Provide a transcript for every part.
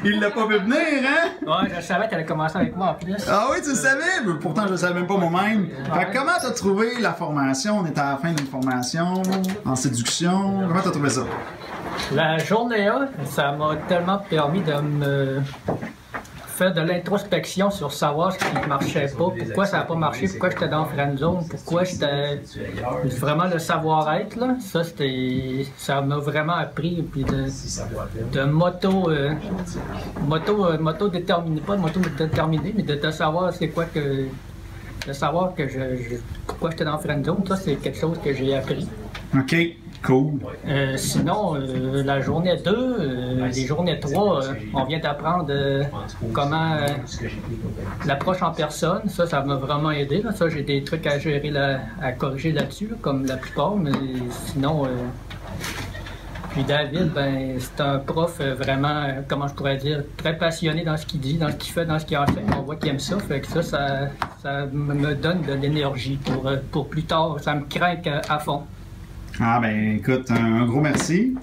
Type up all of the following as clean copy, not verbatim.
Il l'a pas vu venir, hein? Ouais, je savais qu'elle allait commencer avec moi en plus. Ah oui, tu le savais? Mais pourtant, je le savais même pas moi-même. Fait que comment t'as trouvé la formation? On est à la fin d'une formation en séduction. Comment t'as trouvé ça? La journée 1, ça m'a tellement permis de me faire de l'introspection sur savoir ce qui marchait pas, pourquoi ça n'a pas marché, pourquoi j'étais dans friend zone, pourquoi j'étais vraiment le savoir-être là. Ça m'a vraiment appris puis de moto déterminé, pas de moto déterminé, mais de savoir c'est quoi que de savoir que pourquoi j'étais dans friend zone. Ça c'est quelque chose que j'ai appris. OK. Cool. Sinon, la journée 2, les journées 3, on vient d'apprendre comment l'approche en personne. Ça m'a vraiment aidé. Là. Ça, j'ai des trucs à gérer, à corriger là-dessus, là, comme la plupart, mais sinon... Puis David, ben, c'est un prof vraiment, comment je pourrais dire, très passionné dans ce qu'il dit, dans ce qu'il fait, dans ce qu'il enseigne. On voit qu'il aime ça. Fait que ça me donne de l'énergie pour plus tard. Ça me craint à fond. Ah ben écoute, un gros merci.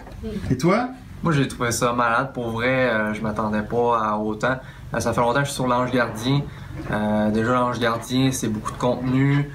Et toi? Moi j'ai trouvé ça malade, pour vrai, je m'attendais pas à autant. Ça fait longtemps que je suis sur l'Ange Gardien. Déjà l'Ange Gardien, c'est beaucoup de contenu.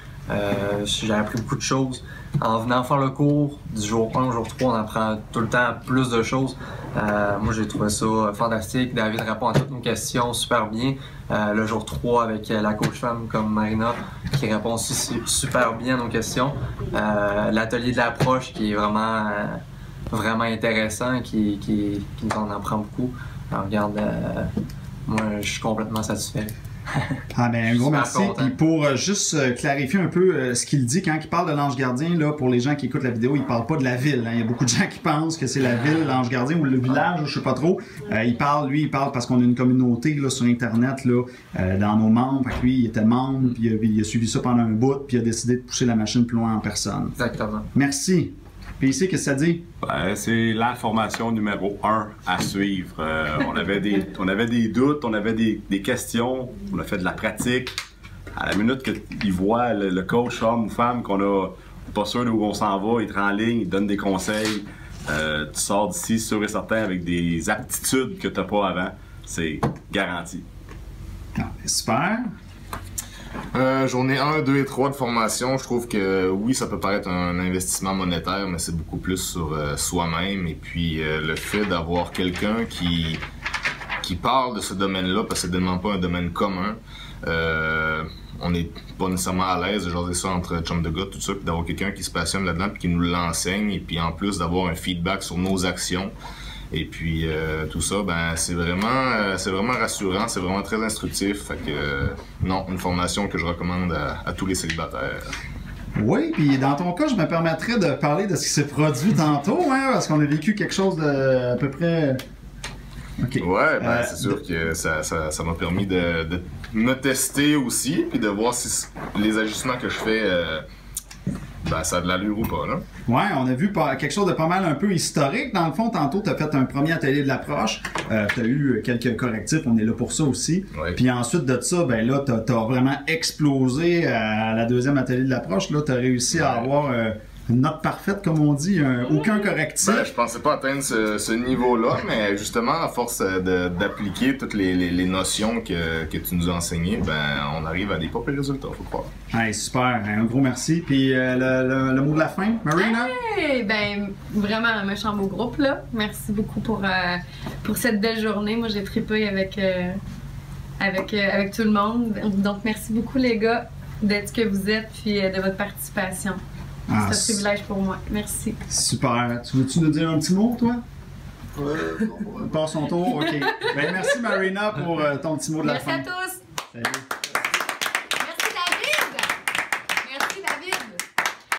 J'ai appris beaucoup de choses. En venant faire le cours du jour 1 au jour 3, on apprend tout le temps plus de choses. Moi j'ai trouvé ça fantastique. David répond à toutes nos questions super bien. Le jour 3 avec la coach femme comme Marina qui répond aussi super bien à nos questions. L'atelier de l'approche qui est vraiment intéressant, qui nous en apprend beaucoup. Alors, regarde, moi je suis complètement satisfait. Ah ben un gros merci. Puis pour juste clarifier un peu ce qu'il dit quand il parle de l'Ange Gardien, là, pour les gens qui écoutent la vidéo, il parle pas de la ville. Hein. Il y a beaucoup de gens qui pensent que c'est la ville, l'Ange Gardien ou le village, je sais pas trop. Il parle parce qu'on a une communauté là, sur Internet là, dans nos membres. Fait que lui, il était membre, puis il a suivi ça pendant un bout, puis il a décidé de pousser la machine plus loin en personne. Exactement. Merci. Puis ici, qu'est-ce que ça dit? Ben, c'est la formation numéro 1 à suivre. On avait des doutes, on avait des questions, on a fait de la pratique. À la minute qu'il voit le coach homme ou femme qu'on a pas sûr d'où on s'en va, il te rend en ligne, il te donne des conseils. Tu sors d'ici sûr et certain avec des aptitudes que tu n'as pas avant. C'est garanti. Ah, super. Journée 1, 2 et 3 de formation, je trouve que oui, ça peut paraître un investissement monétaire, mais c'est beaucoup plus sur soi-même. Et puis le fait d'avoir quelqu'un qui parle de ce domaine-là, parce que c'est tellement pas un domaine commun, on n'est pas nécessairement à l'aise de jaser ça entre chum de gars, tout ça, puis d'avoir quelqu'un qui se passionne là-dedans, puis qui nous l'enseigne, et puis en plus d'avoir un feedback sur nos actions. Et puis tout ça, ben c'est vraiment rassurant, c'est vraiment très instructif. Fait que non, une formation que je recommande à tous les célibataires. Oui, puis dans ton cas, je me permettrais de parler de ce qui s'est produit tantôt, hein, parce qu'on a vécu quelque chose de à peu près. Okay. Ouais, ben c'est sûr que ça m'a permis de me tester aussi, puis de voir si les ajustements que je fais. Ben, ça a de l'allure ou pas, là. Ouais, on a vu quelque chose de pas mal un peu historique. Dans le fond, tantôt, tu as fait un premier atelier de l'approche. Tu as eu quelques correctifs, on est là pour ça aussi. Ouais. Puis ensuite de ça, ben là, tu as vraiment explosé à la deuxième atelier de l'approche. Là, tu as réussi à avoir une note parfaite, comme on dit, aucun correctif. Ben, je pensais pas atteindre ce niveau-là, mais justement, à force d'appliquer toutes les notions que tu nous as enseignées, ben, on arrive à des pas pires résultats, faut croire. Hey, super, un gros merci. Puis le mot de la fin, Marina? Hey, ben, vraiment un méchant beau groupe, là. Merci beaucoup pour cette belle journée. Moi, j'ai trippé avec tout le monde. Donc, merci beaucoup, les gars, d'être ce que vous êtes, puis de votre participation. C'est un privilège pour moi. Merci. Super. Tu veux-tu nous dire un petit mot, toi? Passe son tour, OK. Ben, merci, Marina, pour ton petit mot de la fin. Merci à tous. Salut.